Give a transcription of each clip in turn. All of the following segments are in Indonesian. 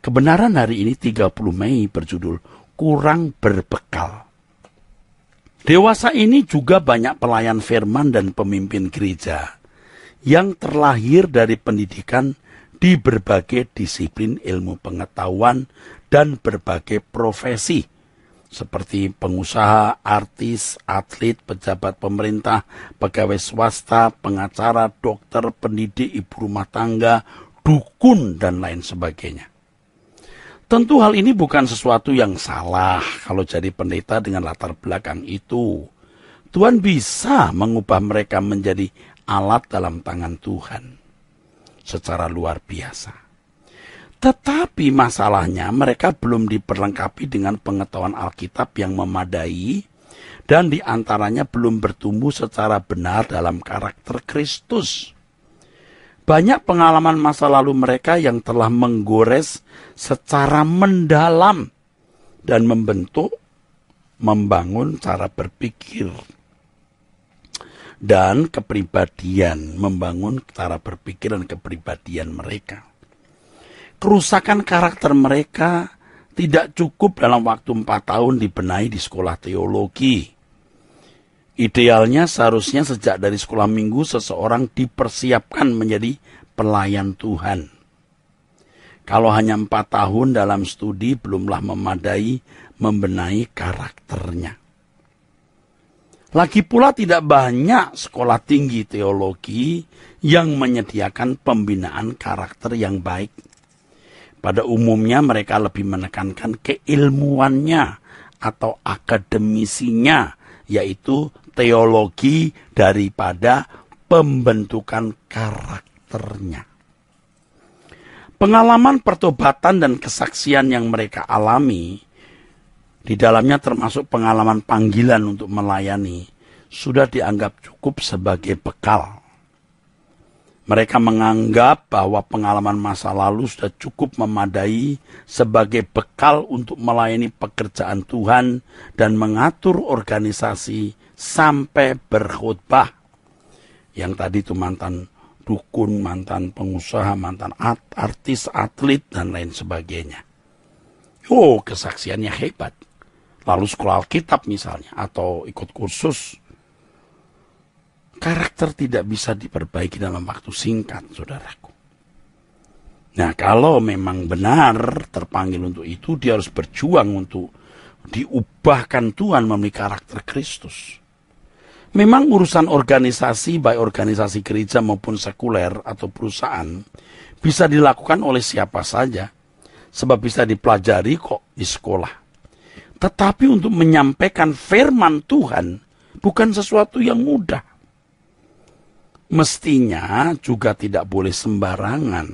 Kebenaran hari ini 30 Mei berjudul Kurang Berbekal. Dewasa ini juga banyak pelayan firman dan pemimpin gereja yang terlahir dari pendidikan di berbagai disiplin ilmu pengetahuan dan berbagai profesi, seperti pengusaha, artis, atlet, pejabat pemerintah, pegawai swasta, pengacara, dokter, pendidik, ibu rumah tangga, dukun, dan lain sebagainya. Tentu hal ini bukan sesuatu yang salah kalau jadi pendeta dengan latar belakang itu. Tuhan bisa mengubah mereka menjadi alat dalam tangan Tuhan secara luar biasa. Tetapi masalahnya mereka belum diperlengkapi dengan pengetahuan Alkitab yang memadai dan diantaranya belum bertumbuh secara benar dalam karakter Kristus. Banyak pengalaman masa lalu mereka yang telah menggores secara mendalam dan membangun cara berpikir dan kepribadian, membangun cara berpikir dan kepribadian mereka. Kerusakan karakter mereka tidak cukup dalam waktu 4 tahun dibenahi di sekolah teologi. Idealnya seharusnya sejak dari sekolah minggu seseorang dipersiapkan menjadi pelayan Tuhan. Kalau hanya 4 tahun dalam studi belumlah memadai membenahi karakternya. Lagi pula tidak banyak sekolah tinggi teologi yang menyediakan pembinaan karakter yang baik. Pada umumnya mereka lebih menekankan keilmuannya atau akademisinya, yaitu teologi daripada pembentukan karakternya. Pengalaman pertobatan dan kesaksian yang mereka alami, di dalamnya termasuk pengalaman panggilan untuk melayani, sudah dianggap cukup sebagai bekal. Mereka menganggap bahwa pengalaman masa lalu sudah cukup memadai sebagai bekal untuk melayani pekerjaan Tuhan dan mengatur organisasi sampai berkhotbah. Yang tadi itu mantan dukun, mantan pengusaha, mantan artis, atlet, dan lain sebagainya. Oh, kesaksiannya hebat. Lalu sekolah Alkitab misalnya, atau ikut kursus. Karakter tidak bisa diperbaiki dalam waktu singkat, saudaraku. Nah, kalau memang benar terpanggil untuk itu, dia harus berjuang untuk diubahkan Tuhan melalui karakter Kristus. Memang urusan organisasi, baik organisasi gereja maupun sekuler atau perusahaan, bisa dilakukan oleh siapa saja, sebab bisa dipelajari kok di sekolah. Tetapi untuk menyampaikan firman Tuhan bukan sesuatu yang mudah. Mestinya juga tidak boleh sembarangan,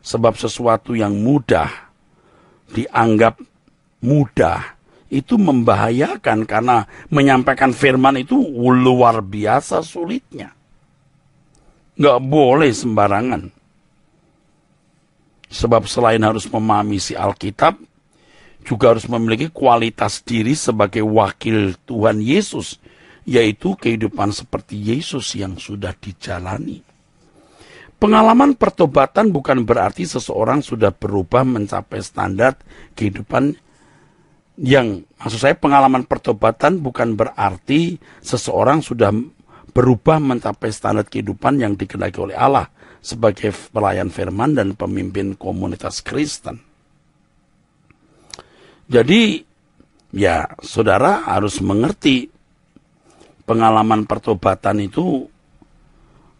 sebab sesuatu yang mudah dianggap mudah itu membahayakan karena menyampaikan firman itu luar biasa sulitnya. Nggak boleh sembarangan. Sebab selain harus memahami isi Alkitab, juga harus memiliki kualitas diri sebagai wakil Tuhan Yesus, yaitu kehidupan seperti Yesus yang sudah dijalani. Pengalaman pertobatan bukan berarti seseorang sudah berubah mencapai standar kehidupan yang, maksud saya pengalaman pertobatan bukan berarti seseorang sudah berubah mencapai standar kehidupan yang dikehendaki oleh Allah sebagai pelayan firman dan pemimpin komunitas Kristen. Jadi, ya saudara harus mengerti pengalaman pertobatan itu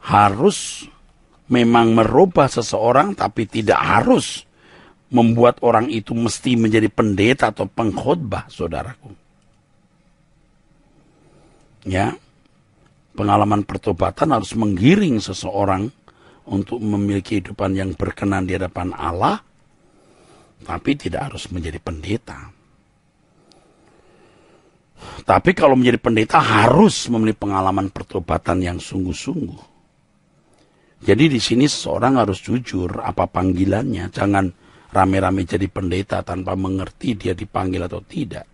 harus memang merubah seseorang, tapi tidak harus membuat orang itu mesti menjadi pendeta atau pengkhotbah, saudaraku. Ya, pengalaman pertobatan harus menggiring seseorang untuk memiliki kehidupan yang berkenan di hadapan Allah, tapi tidak harus menjadi pendeta. Tapi kalau menjadi pendeta harus memiliki pengalaman pertobatan yang sungguh-sungguh. Jadi di sini seseorang harus jujur apa panggilannya. Jangan rame-rame jadi pendeta tanpa mengerti dia dipanggil atau tidak.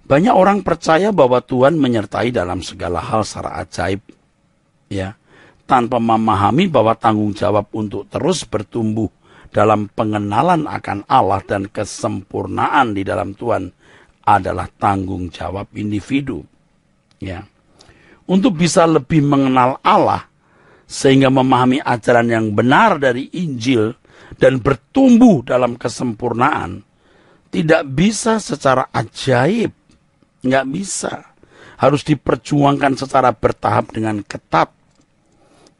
Banyak orang percaya bahwa Tuhan menyertai dalam segala hal secara ajaib, ya, tanpa memahami bahwa tanggung jawab untuk terus bertumbuh dalam pengenalan akan Allah dan kesempurnaan di dalam Tuhan adalah tanggung jawab individu. Ya. Untuk bisa lebih mengenal Allah, sehingga memahami ajaran yang benar dari Injil dan bertumbuh dalam kesempurnaan, tidak bisa secara ajaib. Nggak bisa. Harus diperjuangkan secara bertahap dengan ketat.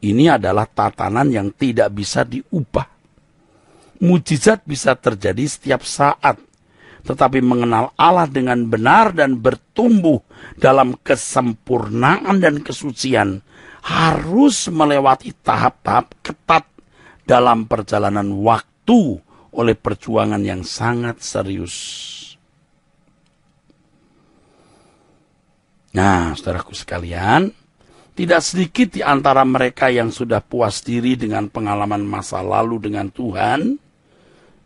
Ini adalah tatanan yang tidak bisa diubah. Mujizat bisa terjadi setiap saat. Tetapi mengenal Allah dengan benar dan bertumbuh dalam kesempurnaan dan kesucian harus melewati tahap-tahap ketat dalam perjalanan waktu oleh perjuangan yang sangat serius. Nah, saudaraku sekalian, tidak sedikit di antara mereka yang sudah puas diri dengan pengalaman masa lalu dengan Tuhan,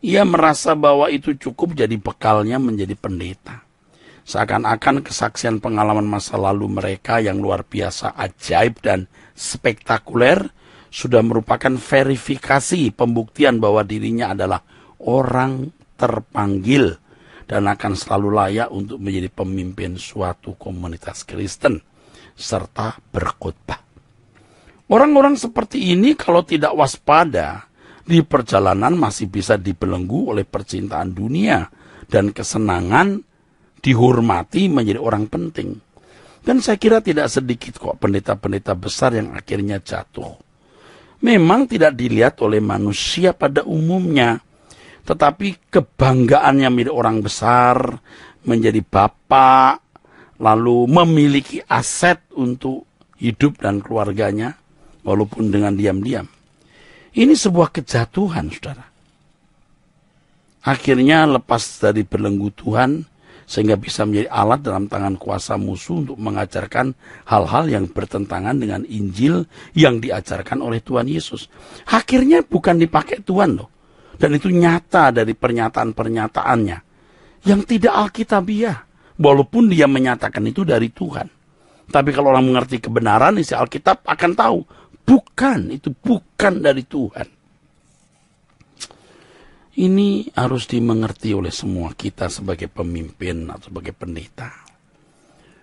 ia merasa bahwa itu cukup jadi bekalnya menjadi pendeta. Seakan-akan kesaksian pengalaman masa lalu mereka yang luar biasa ajaib dan spektakuler sudah merupakan verifikasi pembuktian bahwa dirinya adalah orang terpanggil dan akan selalu layak untuk menjadi pemimpin suatu komunitas Kristen serta berkhotbah. Orang-orang seperti ini kalau tidak waspada di perjalanan masih bisa dibelenggu oleh percintaan dunia dan kesenangan dihormati menjadi orang penting. Dan saya kira tidak sedikit kok pendeta-pendeta besar yang akhirnya jatuh. Memang tidak dilihat oleh manusia pada umumnya, tetapi kebanggaannya menjadi orang besar, menjadi bapak, lalu memiliki aset untuk hidup dan keluarganya, walaupun dengan diam-diam. Ini sebuah kejatuhan, saudara. Akhirnya lepas dari belenggu Tuhan, sehingga bisa menjadi alat dalam tangan kuasa musuh untuk mengajarkan hal-hal yang bertentangan dengan Injil yang diajarkan oleh Tuhan Yesus. Akhirnya bukan dipakai Tuhan loh. Dan itu nyata dari pernyataan-pernyataannya yang tidak alkitabiah. Walaupun dia menyatakan itu dari Tuhan. Tapi kalau orang mengerti kebenaran, isi Alkitab akan tahu. Itu bukan dari Tuhan. Ini harus dimengerti oleh semua kita sebagai pemimpin atau sebagai pendeta.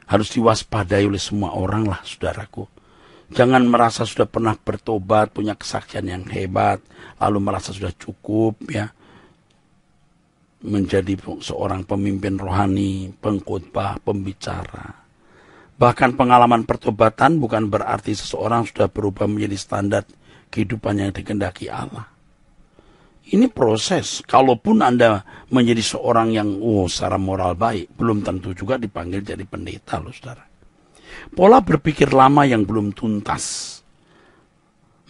Harus diwaspadai oleh semua orang lah, saudaraku. Jangan merasa sudah pernah bertobat, punya kesaksian yang hebat, lalu merasa sudah cukup ya menjadi seorang pemimpin rohani, pengkhotbah, pembicara. Bahkan pengalaman pertobatan bukan berarti seseorang sudah berubah menjadi standar kehidupan yang dikehendaki Allah. Ini proses. Kalaupun Anda menjadi seorang yang secara moral baik, belum tentu juga dipanggil jadi pendeta loh, saudara. Pola berpikir lama yang belum tuntas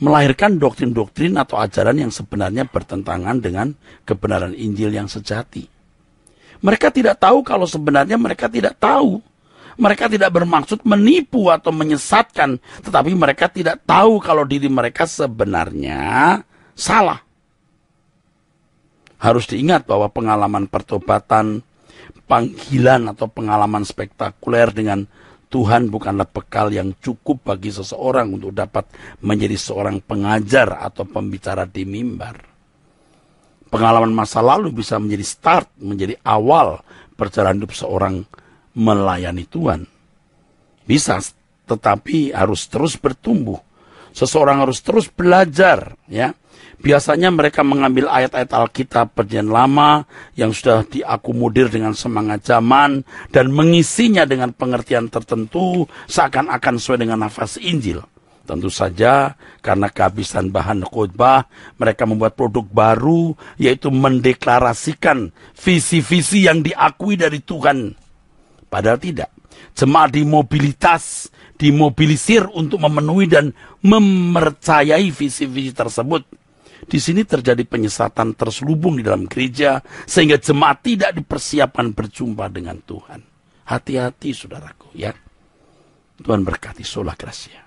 melahirkan doktrin-doktrin atau ajaran yang sebenarnya bertentangan dengan kebenaran Injil yang sejati. Mereka tidak tahu kalau sebenarnya mereka tidak tahu. Mereka tidak bermaksud menipu atau menyesatkan, tetapi mereka tidak tahu kalau diri mereka sebenarnya salah. Harus diingat bahwa pengalaman pertobatan, panggilan atau pengalaman spektakuler dengan Tuhan bukanlah bekal yang cukup bagi seseorang untuk dapat menjadi seorang pengajar atau pembicara di mimbar. Pengalaman masa lalu bisa menjadi start, menjadi awal perjalanan hidup seorang melayani Tuhan. Bisa, tetapi harus terus bertumbuh. Seseorang harus terus belajar, ya. Biasanya mereka mengambil ayat-ayat Alkitab Perjanjian Lama yang sudah diakomodir dengan semangat zaman dan mengisinya dengan pengertian tertentu seakan-akan sesuai dengan nafas Injil. Tentu saja karena kehabisan bahan khotbah, mereka membuat produk baru, yaitu mendeklarasikan visi-visi yang diakui dari Tuhan. Padahal tidak. Jemaat dimobilisir untuk memenuhi dan mempercayai visi-visi tersebut. Di sini terjadi penyesatan terselubung di dalam gereja, sehingga jemaat tidak dipersiapkan berjumpa dengan Tuhan. Hati-hati saudaraku ya. Tuhan berkati. Sola Gracia.